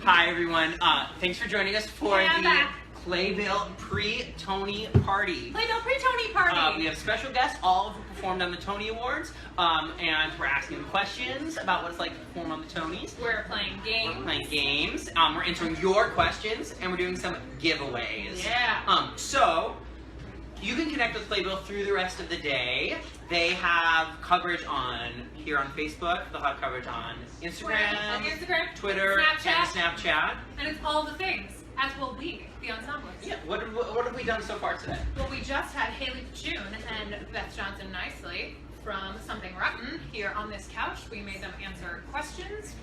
Hi everyone. Thanks for joining us for the Playbill pre-Tony party. Playbill pre-Tony party. We have special guests, all who performed on the Tony Awards, and we're asking them questions about what it's like to perform on the Tonys. We're playing games. We're answering your questions, and we're doing some giveaways. Yeah. So you can connect with Playbill through the rest of the day. They have coverage here on Facebook. They'll have coverage on Instagram, Twitter, and Snapchat. And it's all the things, as will we, the Ensemblist. Yeah. What have we done so far today? Well, we just had Haley Pachoon and Beth Johnson Nicely from Something Rotten here on this couch. We made them answer questions.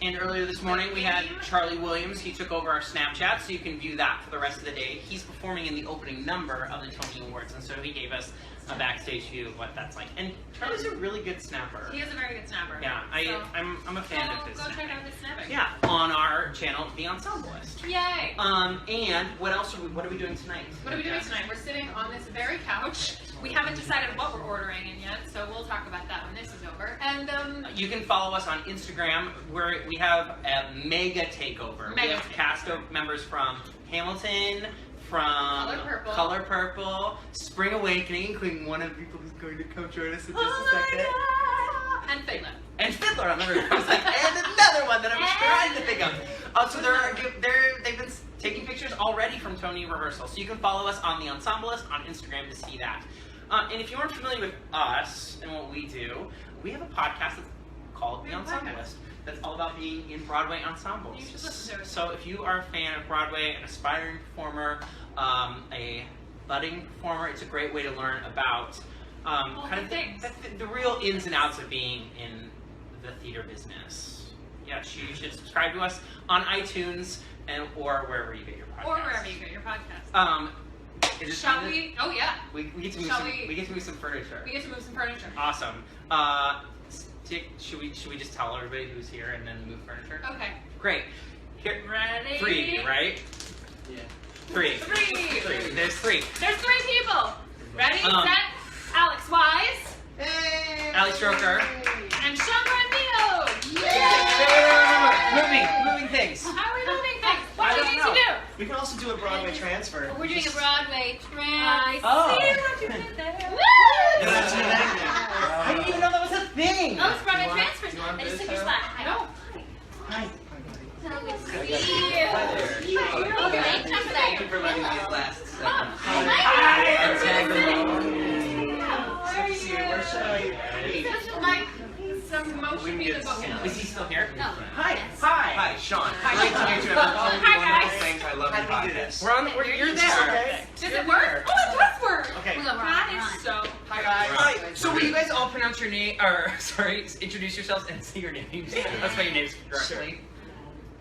And earlier this morning we had Charlie Williams. He took over our Snapchat, so you can view that for the rest of the day. He's performing in the opening number of the Tony Awards, and so he gave us a backstage view of what that's like. And Charlie's a really good snapper. He is a very good snapper. Yeah, I'm a fan of his. Go check out his snapping. Yeah, on our channel, The Ensemblist. Yay! And what are we doing tonight? What are we doing tonight? We're sitting on this very couch. We haven't decided what we're ordering in yet, so we'll talk about that when this is over. And you can follow us on Instagram, where we have a mega takeover. We have cast of members from Hamilton, from Color Purple, Spring Awakening, including one of the people who's going to come join us in just a second. And Fiddler. And Fiddler on the roof. I was like, and another one that I'm trying to think of. So they've been taking pictures already from Tony rehearsal. So you can follow us on The Ensemblist on Instagram to see that. And if you aren't familiar with us and what we do, we have a podcast that's called The Ensemblist. That's all about being in Broadway ensembles. You should listen to it. So if you are a fan of Broadway, an aspiring performer, a budding performer, it's a great way to learn about kind of the real ins and outs of being in the theater business. Yeah, you should subscribe to us on iTunes or wherever you get your podcasts. Shall we? Oh yeah. We get to move some furniture. We get to move some furniture. Awesome. Should we just tell everybody who's here and then move furniture? Okay. Great. Here. Ready? 3, right? Yeah. 3. 3. There's 3. There's 3 people. Ready? Set. Alex Wyse. Hey. Ali Stroker. And Sean Grandillo. Moving things. How are we moving things? What do we need to do? We can also do a Broadway transfer. We're doing a Broadway transfer. Oh. See what you did there. Woo! I didn't even know that was a thing. Oh, it's Broadway transfer. I just took your spot. I know. Hi. So good to see you. Thank you for letting me last second. Some motion be the book. Is he still here? No. Hi. Yes. Hi, Sean. Great to meet you. Hi, guys. Thanks. I love your podcast. You're there. Does it work? Oh, it does work. Okay. That is so. Hi guys. Hi. So will you guys all pronounce your name, introduce yourselves and say your names? Let's spell your names correctly.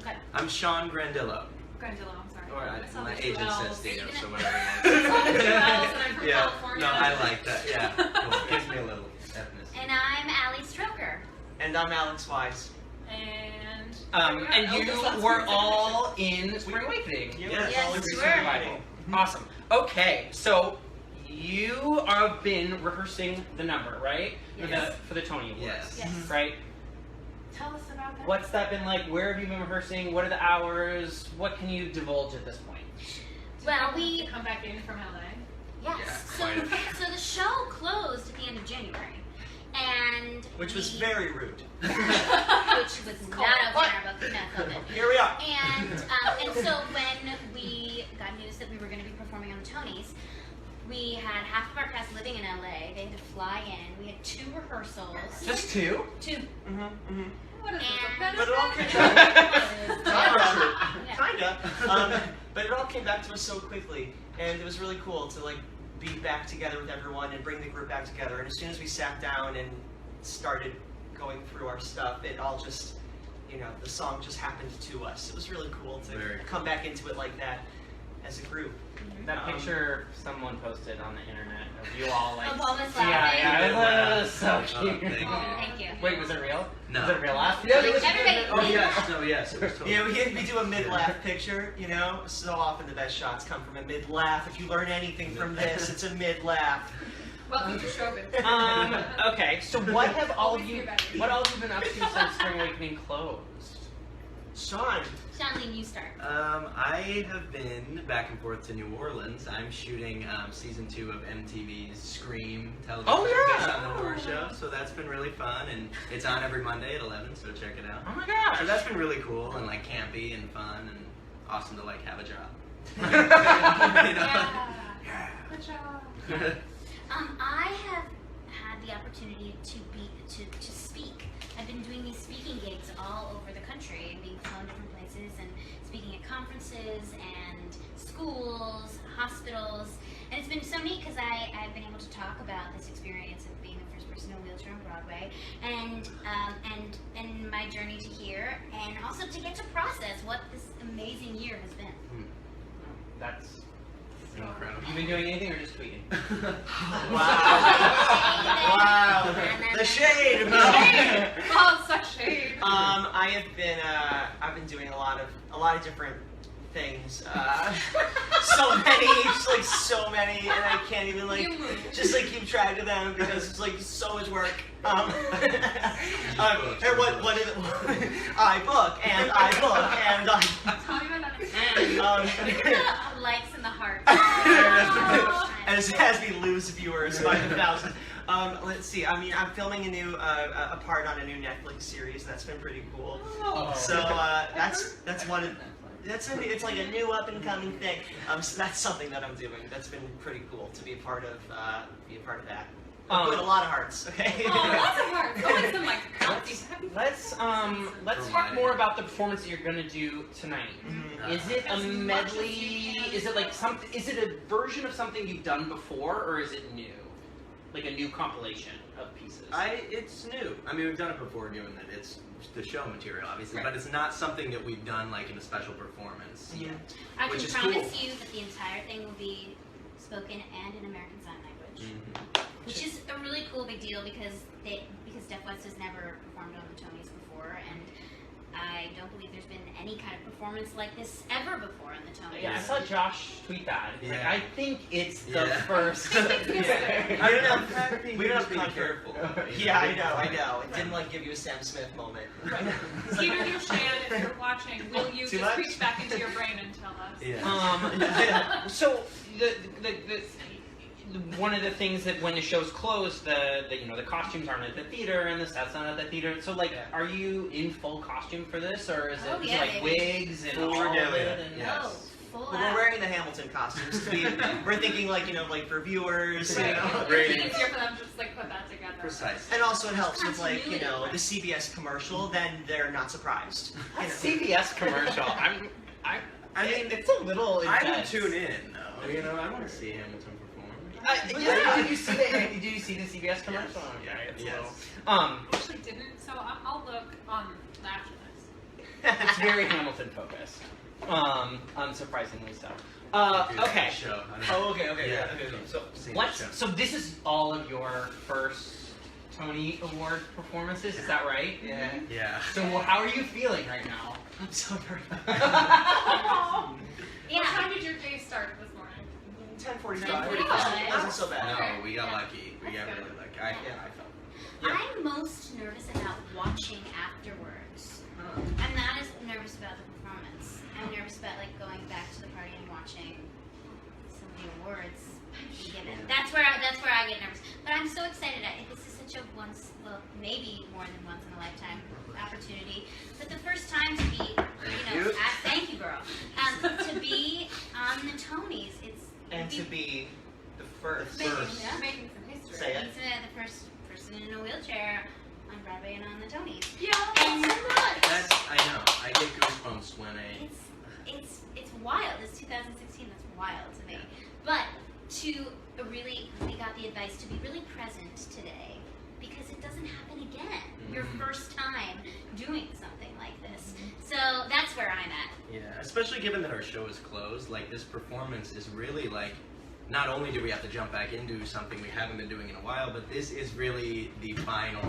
Okay. I'm Sean Grandillo. Grandillo, I'm sorry. Or my agent says Dino, so whatever. Yeah. No, I like that. Yeah. Cool. Gives me a little deafness. And I'm Ali Stroker. And I'm Alex Wyse. And you were all in Spring Awakening. Yes, we you were. Awesome. Okay, so you have been rehearsing the number, right? Yes. For the Tony Awards. Yes. Right? Tell us about that. What's that been like? Where have you been rehearsing? What are the hours? What can you divulge at this point? Well, we come back in from LA. yes. Yeah, So the show closed at the end of January, and Which was very rude. which was not okay enough of it. Here we are. And so when we got news that we were going to be performing on the Tonys, we had half of our cast living in LA. They had to fly in. We had 2 rehearsals. Just 2? 2. What is And- But it all came Yeah. Kinda. But it all came back to us so quickly, and it was really cool to be back together with everyone and bring the group back together. And as soon as we sat down and started going through our stuff, it all just, the song just happened to us. It was really cool to come back into it like that as a group. That picture someone posted on the internet of you all Of all this laughing. Yeah, it was so cute. Thank you. Wait, was it real? No. Was it a real laugh? Yeah, Everybody. Oh yes, it was totally. Yeah, we do a mid-laugh picture, So often the best shots come from a mid-laugh. If you learn anything from this, it's a mid-laugh. Welcome to showbiz. Okay, so what all have you been up to since Spring Awakening closed? Sean. Sean, you start. I have been back and forth to New Orleans. I'm shooting season 2 of MTV's Scream television Oh, based yeah. on the horror show. So that's been really fun, and it's on every Monday at 11. So check it out. Oh my gosh. So that's been really cool and like campy and fun and awesome to like have a job. You know? Yeah. Good job. I have had the opportunity to speak. I've been doing these speaking gigs all over the country and being flown different places and speaking at conferences and schools, hospitals, and it's been so neat because I've been able to talk about this experience of being the first person in a wheelchair on Broadway and my journey to here, and also to get to process what this amazing year has been. That's Incredible. You been doing anything or just tweeting? Wow. The shade. Oh, such shade. I've been doing a lot of different things. So many, just like so many, and I can't even like just like keep track of them because it's like so much work. And what is it? I book and Tell you about The likes and the hearts. as we lose viewers by the thousands. Let's see. I mean, I'm filming a part on a new Netflix series. That's been pretty cool. So that's one of. It's like a new up and coming thing. So that's something that I'm doing. That's been pretty cool to be a part of. That. With a lot of hearts. Okay. Oh, lots of hearts. Oh, it's some like bouncy. Let's talk more about the performance that you're gonna do tonight. Is it a As much as you medley? can. Is it like something? Is it a version of something you've done before, or is it new? Like a new compilation of pieces? It's new. I mean, we've done it before, given that it's the show material, obviously, Right. but it's not something that we've done like in a special performance yet. I Which can is promise cool. you that the entire thing will be spoken and in American Sign Language, Mhm. which is a really cool big deal because Deaf Wyse has never performed on the Tonys before, and I don't believe there's been any kind of performance like this ever before on the Tonys. Yeah, I saw Josh tweet that. He's like, Yeah. I think it's the Yeah. first. I don't know. We don't have Being comfort. careful. Yeah, I know. It didn't like give you a Sam Smith moment. Peter Dushan, if you're watching, will you Too just much? reach back into your brain and tell us? Yeah. So the one of the things that when the show's closed, the costumes aren't at the theater and the set's not at the theater. So like, Yeah. are you in full costume for this, or is it, Oh, is yeah, it like baby. wigs and Full all of regalia. it? And, Yeah. Oh, full Well, out. we're wearing the Hamilton costumes. We're thinking like like for viewers, Right. you know. It's easier for them to just like put that together. Precisely. And also it helps with like Continuity. the CBS commercial. Then they're not surprised. CBS commercial. I mean, it's a little. I would intense. tune in, though. You know, I want to see Hamilton perform. Did you see the CBS commercial? Yes. Yeah, it's Yes. a little. Actually didn't, so I'll look after this. It's very Hamilton focused. Unsurprisingly so. Okay. Show. I don't Oh, know. okay. Yeah. So Seen let's. the show. So this is all of your first Tony Award performances. Is that right? Yeah. Yeah. So how are you feeling right now? I'm so nervous. What Yeah. time did your day start this morning? 10:45. 10:45. It wasn't so bad. No, we got Yeah. lucky. We got That's really good. lucky. Yeah. I felt. Yeah. I'm most nervous about watching afterwards. I'm not as nervous about the performance. I'm nervous about like going back to the party and watching some of the awards be given. That's where I get nervous. But I'm so excited. This is such a maybe more than once in a lifetime opportunity. But the first time to be, thank you, girl. To be on the Tonys, And to be the first. Yeah. Making some history. Say it. He's the first person in a wheelchair on Broadway and on the Tonys. Yeah, And that's so much. I know. I get goosebumps when It's wild. It's 2016. That's wild to me. But we got the advice to be really present today because it doesn't happen again. Your first time doing something like this. So that's where I'm at. Yeah, especially given that our show is closed, like this performance is really like, not only do we have to jump back into something we haven't been doing in a while, but this is really the final,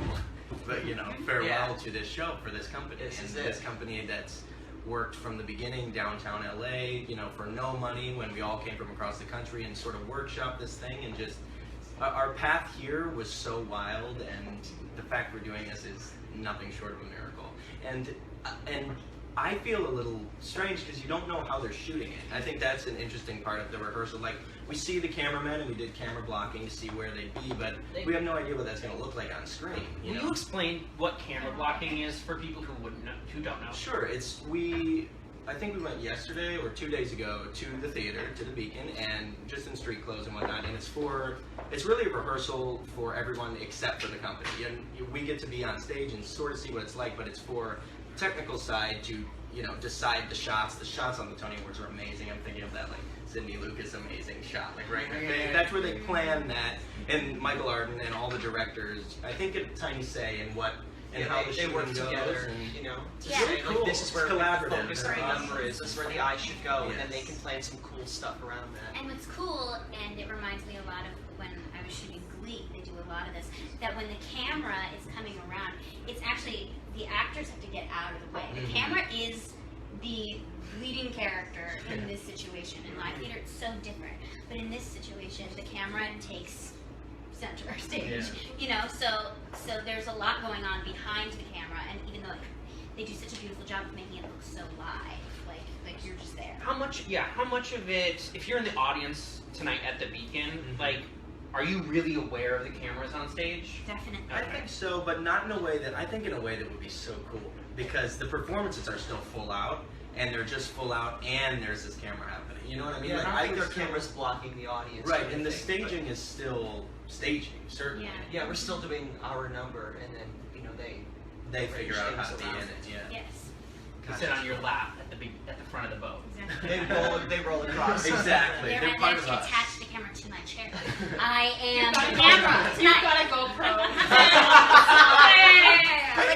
farewell to this show for this company. This and is this it. company that's worked from the beginning downtown LA, for no money when we all came from across the country and sort of workshopped this thing, and just our path here was so wild, and the fact we're doing this is nothing short of a miracle. And I feel a little strange because you don't know how they're shooting it. I think that's an interesting part of the rehearsal. Like, we see the cameramen and we did camera blocking to see where they'd be, but we have no idea what that's going to look like on screen. Will you explain what camera blocking is for people who wouldn't know, who don't know? Sure. I think we went yesterday or 2 days ago to the theater, to the Beacon, and just in street clothes and whatnot. And it's really a rehearsal for everyone except for the company. And we get to be on stage and sort of see what it's like, but it's for technical side to decide the shots. The shots on the Tony Awards are amazing. I'm thinking of that like Sidney Lucas amazing shot, like right in the face. That's where they plan that, and Michael Arden and all the directors, I think, a tiny say in what and how they work together, and, to Yeah. say, Cool. like, this is where It's the collaborative. focus of the number is, this is where the eye should go, and then they Yes. can plan some cool stuff around that. And what's cool, and it reminds me a lot of when I was shooting Glee, they do a lot of this, that when the camera is coming around, it's actually, the actors have to get out of the way. The camera is the leading character in this situation. In live theater, it's so different. But in this situation, the camera takes center stage. So there's a lot going on behind the camera, and even though they do such a beautiful job of making it look so live, like you're just there. How much of it, if you're in the audience tonight at the Beacon, like, are you really aware of the cameras on stage? Definitely. I think so, but not in a way that would be so cool, because the performances are still full out, and they're just full out, and there's this camera happening. You know what I mean? Yeah, Like, I think there's their still- camera's blocking the audience. Right, kind of and the thing, but- staging is still staging, certainly. Yeah. Yeah, we're still doing our number, and then They figure out how to things be in around it. Yeah. Yes. You sit on your lap at the front of the boat. Exactly. they roll across. Exactly. They're They're part of actually us. attached the camera to my chair. I am You've got the a camera GoPro. You've got tonight. a GoPro.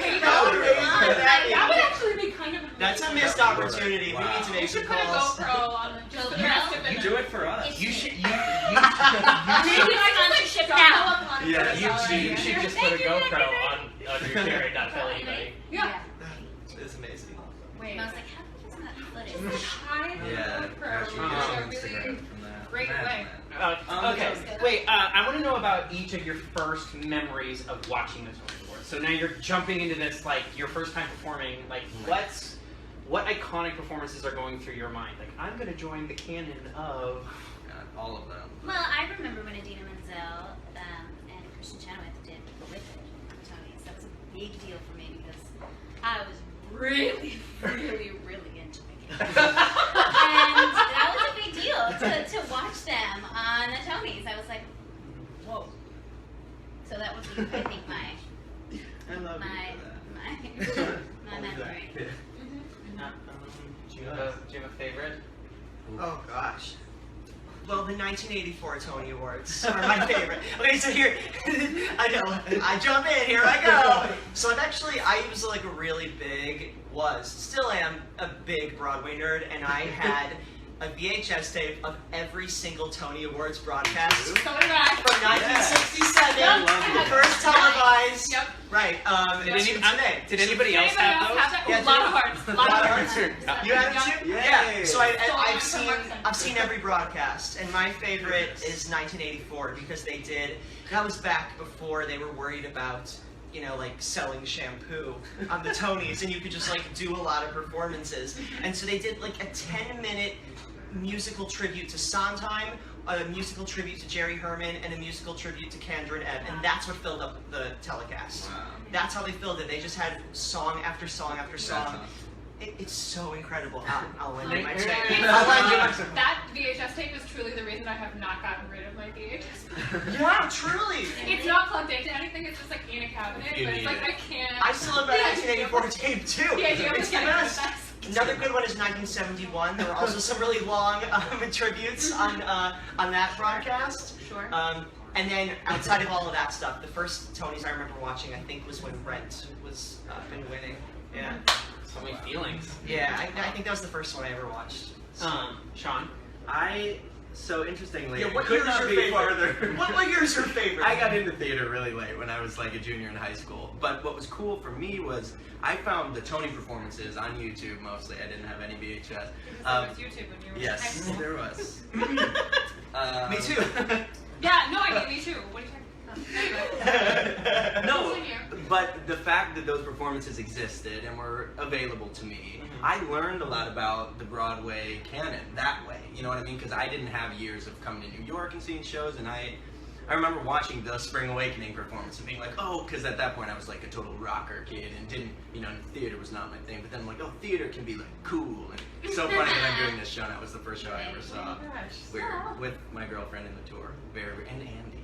That That would actually be kind of amazing. That's a missed opportunity. We need to We make should some put a calls. GoPro on just for the rest of it. You do it for us. It's- You should. Maybe I Sponsorship just like now. stumble upon Yeah, it. You should just put a GoPro on your chair and not tell anybody. Yeah. It's amazing. Wait. And I was like, how come it's not footage? I Yeah. GoPro Actually, would get be on a really Instagram from that. great Imagine way. that. Okay, wait, I want to know about each of your first memories of watching the Tony Awards. So now you're jumping into this, like, your first time performing, like, what iconic performances are going through your mind? Like, I'm going to join the canon of... God, all of them. Well, I remember when Adina Menzel and Christian Chenoweth did With It on Tony's. That was a big deal for me because I was really, really, really into it. And that was a big deal to watch them on the Tonys. I was like, whoa. So that would be, I think, I love my you for that. my memory. Yeah. Do you have a favorite? Oh gosh. Well, the 1984 Tony Awards are my favorite. Okay, so here, I know, I jump in, here I go. So I was like still am a big Broadway nerd, and I had a VHS tape of every single Tony Awards broadcast So did I. from 1967, Yep. first televised. Yep. Right, today. Did anybody else Anybody have else those? have that? Yeah, A lot of hearts. A lot of hearts. You have it too? Yay. Yeah. So I've seen I've seen every broadcast, and my favorite is 1984 because that was back before they were worried about, like selling shampoo on the Tonys, and you could just like do a lot of performances. And so they did like a 10-minute musical tribute to Sondheim, a musical tribute to Jerry Herman, and a musical tribute to Kendra and Ebb, and that's what filled up the telecast. Wow. That's how they filled it. They just had song after song after That's song. awesome. It's so incredible. I'll lend you my It's- tape. It's- I'll lend you my That VHS tape is truly the reason I have not gotten rid of my VHS. Yeah, truly. It's not plugged into anything, it's just like in a cabinet, You but it's need like it. I can't. I still have that 1984 tape too. The idea of It's the getting rid of best. that. Another good one is 1971. There were also some really long tributes on that broadcast. Sure. And then outside of all of that stuff, the first Tonys I remember watching, I think, was when Rent was been winning. Yeah. So many feelings. Yeah, I think that was the first one I ever watched. Sean? So interestingly, Yeah, what could year is not your be favorite? farther. What year is your favorite? I got into theater really late when I was like a junior in high school. But what was cool for me was I found the Tony performances on YouTube mostly. I didn't have any VHS. Because there was YouTube when you were in high Yes, school. there was. Me too. Yeah, no, I mean, me too. What are you talking about? No, Continue. but the fact that those performances existed and were available to me I learned a lot about the Broadway canon that way. You know what I mean? Because I didn't have years of coming to New York and seeing shows, and I remember watching the Spring Awakening performance and being like, oh, because at that point I was like a total rocker kid and didn't, theater was not my thing. But then I'm like, oh, theater can be like cool, and it's so funny that I'm doing this show now. It was the first show I ever saw. Weird, with my girlfriend in the tour, and Andy.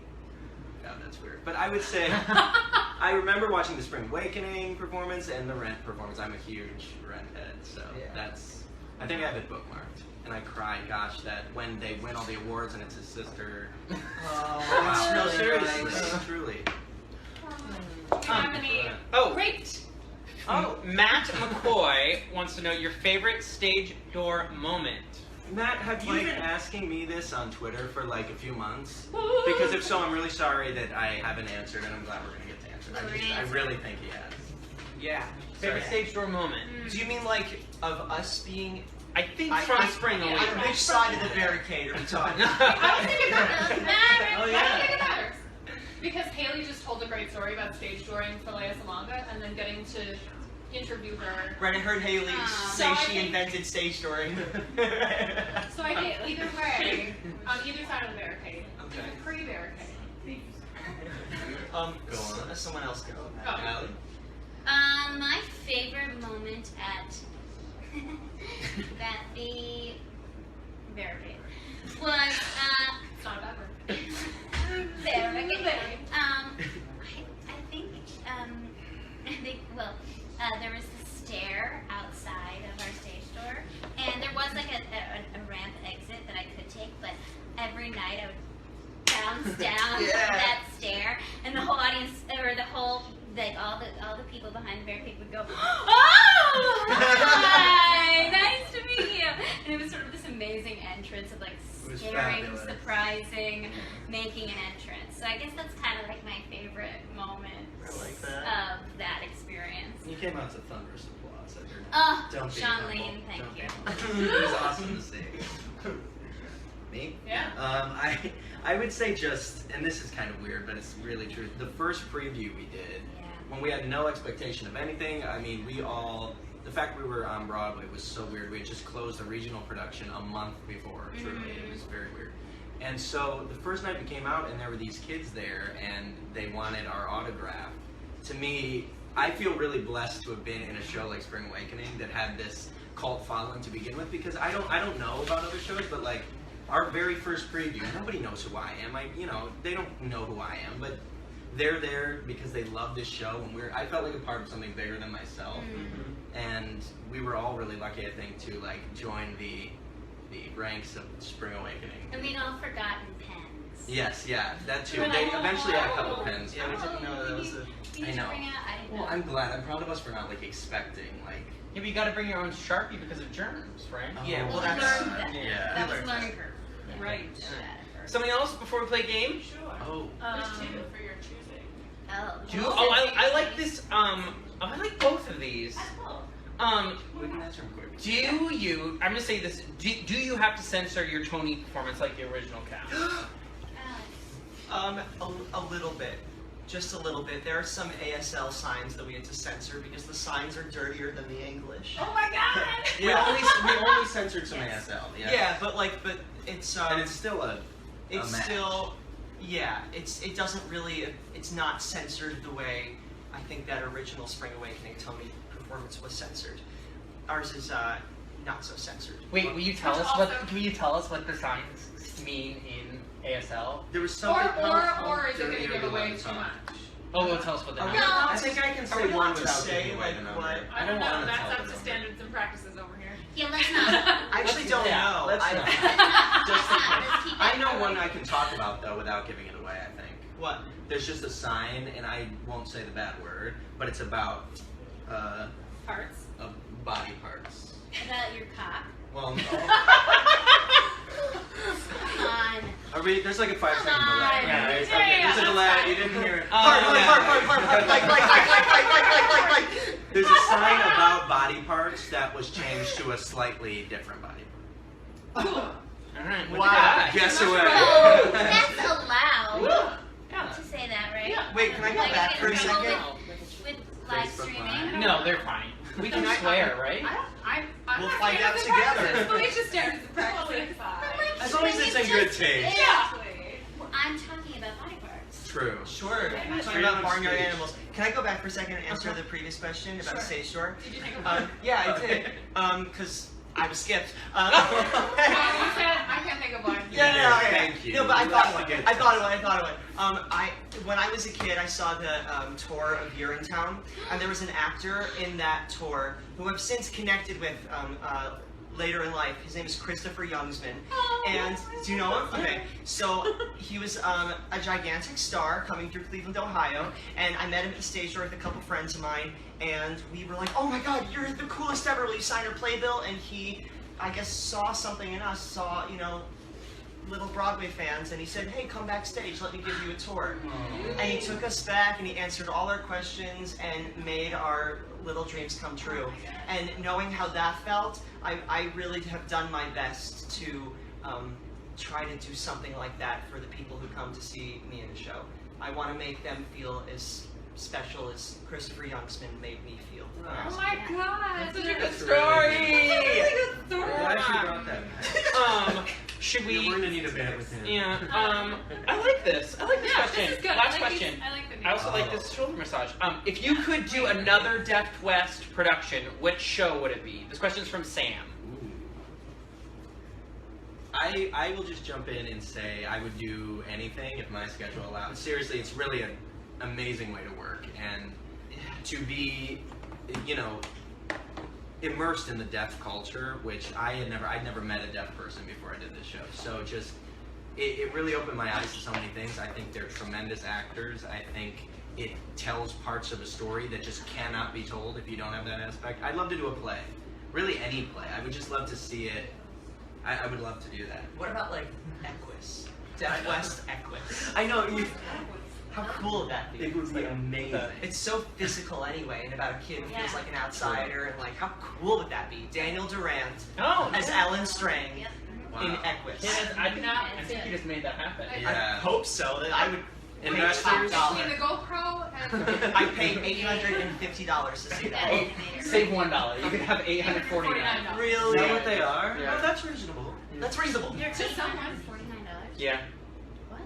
God, that's weird. But I would say I remember watching the Spring Awakening performance and the Rent performance. I'm a huge Rent head, so I think I have it bookmarked. And I cried, gosh, that when they win all the awards and it's his sister. Oh, that's really nice. Truly. Do you have any great? Matt McCoy wants to know your favorite stage door moment. Matt, have you been asking me this on Twitter for like a few months? Because if so, I'm really sorry that I haven't answered, and I'm glad we're gonna get to answer. I really think he has. Yeah. Favorite stage door moment. Do you mean like of us being? I think from Spring Awakening. On which side of the barricade are we talking? I was thinking that. Oh, yeah. I was thinking that. Because Haley just told a great story about stage dooring for Lea Salonga and then getting to interview her. Brennan heard Haley say she invented stage dooring. So I think either way, on either side of the barricade, even pre-barricade. Someone else go. Oh. Allie? My favorite moment at the barricade was It's not a bad word. there was the stair outside of our stage door, and there was like a ramp exit that I could take, but every night I would bounce down that stair, and the whole audience, or the whole, like all the people behind the barricade would go, oh, hi, nice to meet you, and it was sort of this amazing entrance of like scaring, surprising, making an entrance. So I guess that's kind of like my favorite moment of that experience. You came out to thunderous applause. Oh, Sean Lane, thank you. It was awesome to see. Me? Yeah. I would say just, and this is kind of weird, but it's really true. The first preview we did, when we had no expectation of anything, I mean, the fact we were on Broadway was so weird. We had just closed a regional production a month before, truly. It was very weird. And so the first night we came out and there were these kids there and they wanted our autograph. To me, I feel really blessed to have been in a show like Spring Awakening that had this cult following to begin with, because I don't know about other shows, but like our very first preview, nobody knows who I am. They don't know who I am, but they're there because they love this show, and I felt like a part of something bigger than myself. And we were all really lucky, I think, to like join the ranks of Spring Awakening. And we'd all forgotten pens. Yes, that too. They eventually had a couple pens. Yeah, we didn't know that was a... I know. I didn't know. Well, I'm glad. I'm proud of us for not like expecting like. Yeah, but you got to bring your own Sharpie because of germs, right? Yeah, well, That Yeah. was learning curve. Right. Something else before we play game? Sure. Oh. There's two for your choosing. I like this. I like both of these. We can answer them quick. Do you? I'm gonna say this. Do you have to censor your Tony performance like the original cast? A little bit. Just a little bit. There are some ASL signs that we had to censor because the signs are dirtier than the English. Oh my god! We only censored some ASL. Yeah, but it's and it's still a match. It doesn't really, it's not censored the way I think that original Spring Awakening Tony performance was censored. Ours is not so censored. Wait, will you tell us what the signs mean in ASL? There was something. Or is it going to give away too much? Oh, well, tell us what they mean. I think I can say we one allowed to without say, giving away like, the number. what? I don't know. wanna That's tell up the to number. standards and practices over here. Yeah, let's not. I actually don't know. Let's not. Just keep it I know going. one I can talk about though without giving it away. I think. What? There's just a sign, and I won't say the bad word, but it's about Parts. body parts. About your cock. Well, no. Come on. There's like a 5-second delay. Yeah, Right? yeah, Okay, yeah, there's a delay. You didn't hear it. Like. There's a sign about body parts that was changed to a slightly different body part. All right. Wow. Guess away. Oh, that's allowed Yeah. to say that, right? Yeah. Wait, can I go Like, back for a it's second? With live Facebook streaming. Live. No, they're fine. We can I- swear, right? I'm We'll not find saying out it's a together. practice. Felicia stares at practice. As long as it's in good taste. Exactly. Well, I'm talking about body parts. True. Sure. Yeah. Talking Straight about on barnyard stage. animals. Can I go back for a second and answer the previous question about Sure. stage door? Did you take a Yeah, I did. Because I was skipped. No, you said I can't think of one. Yeah, okay. Thank you. No, but I thought of one. That's a good I thought of one. When I was a kid, I saw the tour of Urinetown, and there was an actor in that tour who I've since connected with later in life. His name is Christopher Youngsman. And do you know him? Okay. So he was a gigantic star coming through Cleveland, Ohio, and I met him at the stage door with a couple friends of mine, and we were like, "Oh my God, you're the coolest ever! Will you sign our playbill?" And he, I guess, saw something in us, saw, little Broadway fans, and he said, "Hey, come backstage, let me give you a tour." And he took us back, and he answered all our questions, and made our little dreams come true. And knowing how that felt, I really have done my best to try to do something like that for the people who come to see me in the show. I want to make them feel as special as Christopher Youngsman made me feel. Oh my God, such a good That's story. really Such a good story. Glad she brought that back. Should We're we? gonna need a band with him. Yeah. I like this. I like this Yeah, question. this is good. Last I like question. these- I like the I also like this shoulder massage. If you could do another Deaf West production, which show would it be? This question is from Sam. Ooh. I will just jump in and say I would do anything if my schedule allowed. Seriously, it's really an amazing way to work, and to be, immersed in the deaf culture, which I'd never met a deaf person before I did this show. So just, it really opened my eyes to so many things. I think they're tremendous actors. I think it tells parts of a story that just cannot be told if you don't have that aspect. I'd love to do a play. Really any play. I would just love to see it. I would love to do that. What about like Equus? Deaf West Equus. I know. How cool would that be? It would be Like, amazing. It's so physical anyway, and about a kid who feels Yeah. like an outsider, and like how cool would that be? Daniel Durant Oh, as Alan Strang Yep. in Wow. Equus. I think you just made that happen. I Yeah. hope so. That I would pay Investors? top Between the dollar. GoPro and I paid $850 to see that. Save $1. You could have $849. $849. Really? Is that what they are? Yeah. Oh, that's reasonable. That's reasonable. Yeah, to someone. $49. Yeah. What?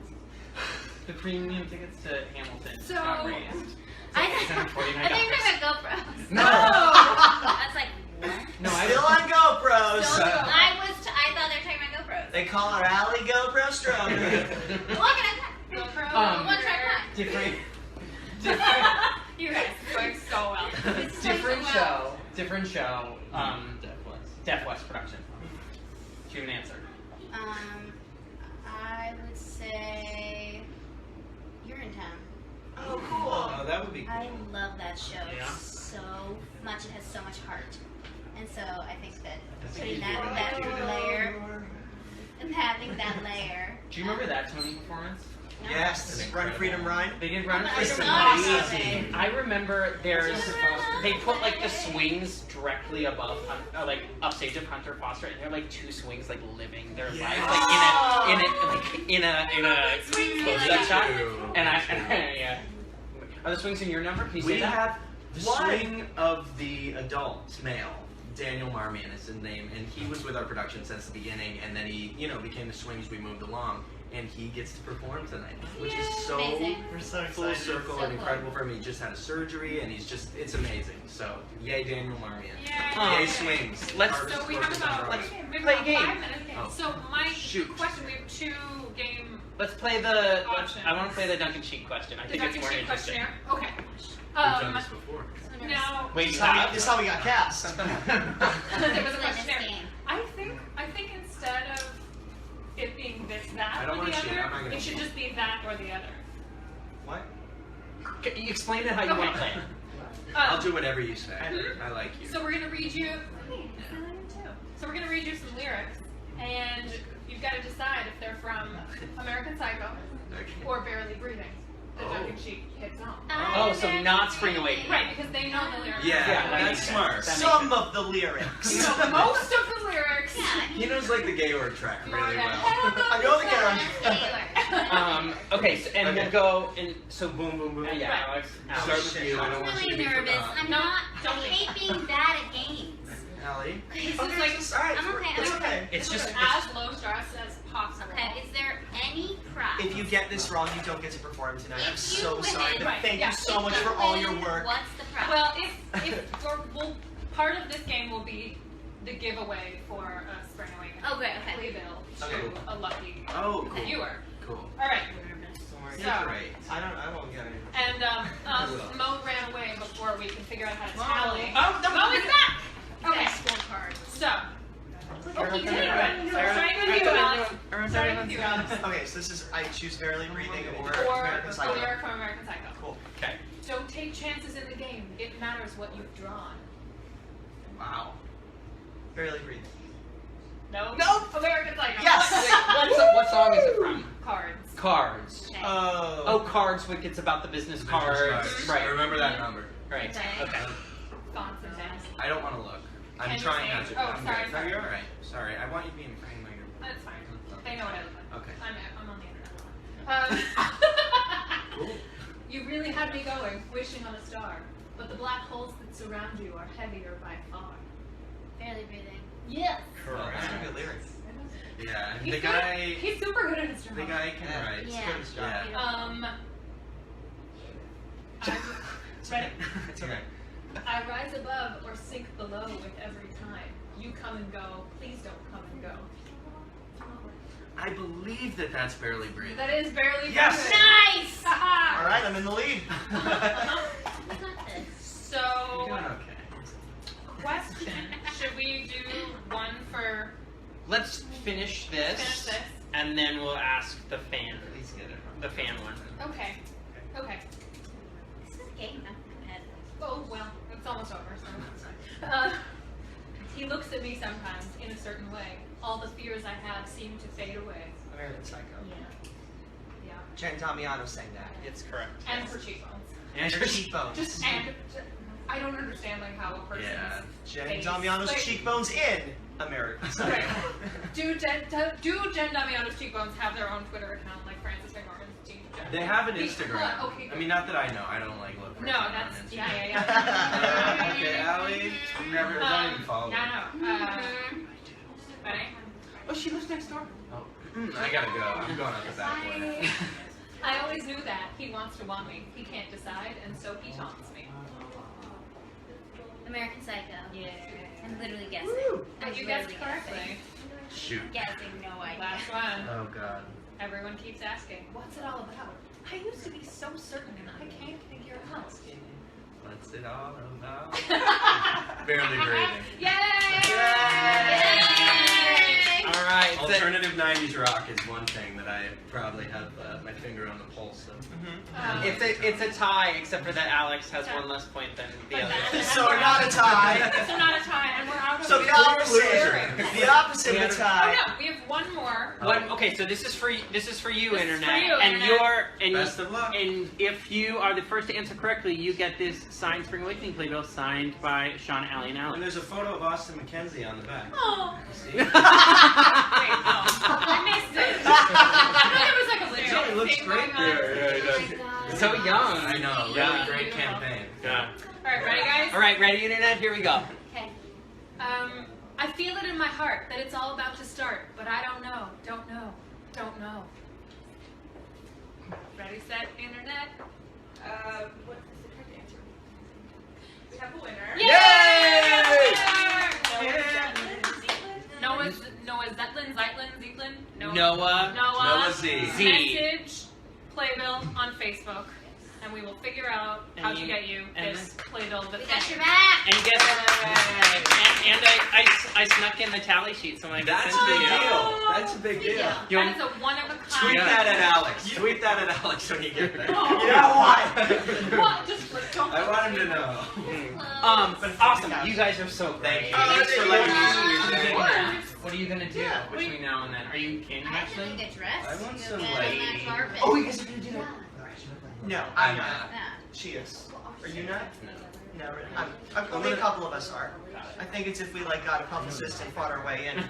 The premium tickets to Hamilton So- got raised. I $849. think we're gonna GoPros. No. I was like, what? No, Still on GoPros. Still on GoPros. I thought they were talking about GoPros. They call our alley GoPro stronger. Look at that. GoPro. One track mind. different, You guys are going so well. different show. Deaf West. Deaf West production. Do you have an answer? I would say Urinetown. Oh, cool. Oh, that would be cool. I love that show Yeah. so much. It has so much heart, and so I think that That's putting easy that one. layer and having that layer. Do you remember that Tony performance? No. Yes, That's Run Freedom Run. They did Run I Freedom saw Run. it. I remember they put like the swings directly above, like upstage of Hunter Foster, and they're like two swings like living their life, like in a close-up shot. True. And yeah. Are the swings in your number? Can you say We that? have the What? swing of the adult male, Daniel Marmion is his name, and he was with our production since the beginning, and then he, became the swing as we moved along, and he gets to perform tonight, which is so Amazing. We're so full excited. circle So and cool. incredible for him. He just had a surgery, and it's amazing. So, yay, Daniel Marmion. Yay. Yay, swings. Let's- Hardest So we work have in about Broadway. maybe play a about game. 5 minutes. Oh. So my Shoot. question, we have 2 game Let's play the. Options. I want to play the Duncan Sheik question. I the think it's Duncan more Sheik interesting. questionnaire. Okay. We've done this before. Now Wait, This you is how have? we- this is how we got cast. there was a Let's play questionnaire. this game. I think instead of it being this, that, I don't or the want to cheat. I'm not other, gonna it should cheat. just be that or the other. What? Okay, you explain it how you want to play it. I'll do whatever you say. Mhm. I like you. So we're gonna read you. So we're gonna read you some lyrics, and you've got to decide if they're from American Psycho Okay. or Barely Breathing. The Oh. Duncan Sheik hit song. Oh, so not Spring Awakening. Right, because they know the lyrics. Yeah, Yeah, that that's makes smart. sense. Some of the lyrics. You know most of the lyrics. Yeah, I He mean, knows like the Gaylord track really well. I know the guy. Taylor. Okay, so, and Okay. we'll go and so boom, boom, boom. Yeah, Right. Alex. Start Alex. with you. I don't I'm want you to really be nervous. forgotten. I'm No, not. don't I be. hate being bad at games. Allie? This is Okay, like it's alright. I'm okay, It's I'm okay. It's this just is as low stress as possible. Okay, is there any prize? If you get this wrong, you don't get to perform tonight. I'm If so you sorry, win- but thank Right, you so If much you for all your win, work. What's the prize? Well, if part of this game will be the giveaway for a Spring Awakening Oh, great, okay. Playbill to Okay. a lucky Oh, cool. viewer. Cool. All right. You're So- great. I won't get it. And I will. Mo ran away before we can figure out how to tally. Oh, no, Mo is back. Okay. Scorecard. So, Everyone you did did it it. right. Starting with you, Alex. Everyone's Starting with you, Alex. Okay, so this is I choose Verily Breathing or Or American Psycho. lyric from American Psycho. Cool. Okay. Don't take chances in the game. It matters what you've drawn. Wow. Verily Breathing. No. Nope. American Psycho. Yes! What song is it from? Cards. Cards. Okay. Oh, Cards, which it's about the business cards. I Right. remember that number. Right. Okay. Okay. Fonts and things. I don't want to look. I'm Can you trying say- not to. oh, I'm sorry, good. sorry. No, you're alright. Sorry. I want you to be in frame of your. That's fine. They know what I look like. Okay. I'm on the internet. Cool. You really had me going, wishing on a star. But the black holes that surround you are heavier by far. Barely breathing. Yes. That's a good lyric. Yeah. He's The good. guy. He's super good at his job. The guy can Yeah. write. It's Yeah. good at his job. Yeah. Ready? It's okay. I rise above or sink below with every time. You come and go, please don't come and go. I believe that that's barely breathing. That is barely Yes! breathing. Nice! Haha! Alright, I'm in the lead. We got this. So, You're doing okay. question, should we do one for Let's finish this. finish this? And then we'll ask the fan. Please get it. The fan one. Okay. Okay. This is a game. I'm competitive. Oh, well, it's almost over, so. He looks at me sometimes in a certain way. All the fears I have seem to fade away. American Psycho. Yeah. Jen Damiano sang that. It's correct. And her cheekbones. And Her cheekbones. Just and I don't understand like how a person's Yeah. Jen face, Damiano's like- cheekbones in American Psycho. Right. Do Jen Damiano's cheekbones have their own Twitter account like Francis McDormand's team? They have an Because- Instagram. okay, I mean, not that I know. I don't like look. for No, it on that's Instagram. yeah. Okay, Allie. You never don't even follow. Yeah, me. no. Ready? Oh, she lives next door. Oh, I gotta go. I'm going out the back way. I always knew that. He wants to want me. He can't decide, and so he taunts me. American Psycho. Yeah. I'm literally guessing. Woo! I'm And you guessed literally correctly. Shoot. Guessing, no idea. Last one. Oh God. Everyone keeps asking, what's it all about? I used to be so certain, and I can't figure it out. What's it all about? Barely breathing. Yay! All right. so- Alternative 90s rock is one thing that I probably have my finger on the pulse of. It's a tie, except for that Alex has one less point than the But other. that's- So we're not a tie. So not a tie, and we're out of So it. the opposite. loser. The opposite of a Oh tie. no, we have one more. Okay, so this is for you, This is internet, for you, and Internet. Best of luck. and if you are the first to answer correctly, you get this signed Spring Awakening playbill signed by Sean, Allie, and And Alex. there's a photo of Austin McKenzie on the back. Oh. See? Wait, no. I missed it. I thought there was like a legit He looks thing great going on. there. Yeah, he does. Oh my God. So young. I know. Really Yeah. great campaign. Yeah. Alright, ready guys? All right, ready, internet? Here we go. Okay. I feel it in my heart that it's all about to start, but I don't know, don't know, don't know. Ready, set, internet? What is the correct answer? We have a winner. Noah Zetlin, Zeitlin? Noah. Noah Z. Message Playbill on Facebook, and we will figure out how And to you- get you and this Playbill. We That's got your back. And guess and I snuck in the tally sheet, so I can That's a send big to you. deal. That's a big deal. You That want- is a one of a kind. Tweet that at Alex. Tweet that at Alex when you get there. You know why? What? Just don't. I want him to know. Awesome. You guys are so great. Thank you. Thanks for letting me Of use your name. course. What are you gonna do Yeah. between now and then? Are you can you I have to actually? get dressed. I want to some, go get like- on that carpet. Oh, you guys are gonna do that? No, I'm not. Yeah. She is. Are you not? No, only a couple of us are. I think it's if we like got a publicist and fought our way in.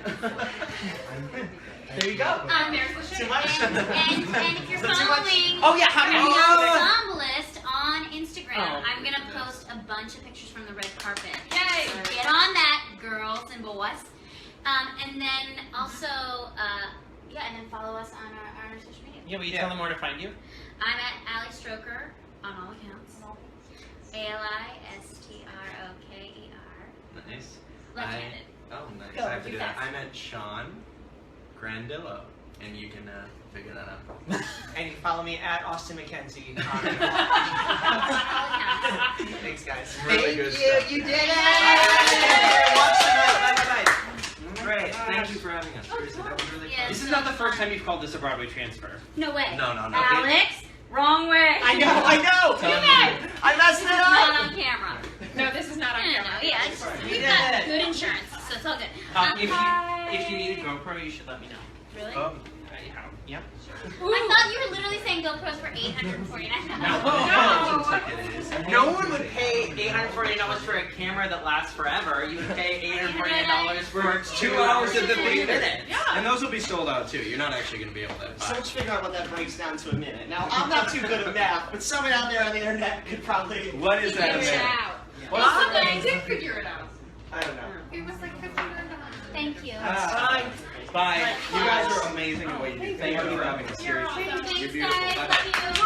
There you go. There's the Too shade. much. And if you're Is that too much? following Oh, yeah, how do you Ensemblist on Instagram, Oh. I'm gonna post a bunch of pictures from the red carpet. Yay! So get on that, girls and boys. And then also, and then follow us on our social media. Yeah, will you Yeah. tell them where to find you? I'm at Ali Stroker on all accounts. ALISTROKER. Nice. Left-handed. Oh, nice. Go, I have to too do that. fast. I'm at Sean Grandillo, and you can figure that out. And you can follow me at Austin McKenzie. All accounts. Thanks, guys. Really good stuff. You did Yay! it! Watch tonight. Bye. Great. Thank you for having us. Seriously, that was really Yeah. fun. This is not the first time you've called this a Broadway transfer. No way. No. Alex, wrong way. I know. I messed This it is not up. on camera. No, this is not on No, camera. yeah, it's just, You we've did got it. good insurance, so it's all good. If you need a GoPro, you should let me know. Really? Yep. I thought you were literally saying GoPros for $849. No one would pay $849 for a camera that lasts forever. You would pay $849 for 2 hours at the 40 theater. minutes. And those will be sold out too. You're not actually going to be able to So buy. let's figure out what that breaks down to a minute. Now, I'm not too good at math, but someone out there on the internet could probably. What is that? Figure it Amanda? out. What? I did figure it out. I don't know. It was like $1,500. Thank you. Fine. Bye. You guys are amazing at what you do. Thank you for having us. You're Seriously. awesome. Thanks, You're beautiful. guys. Bye-bye. Love you.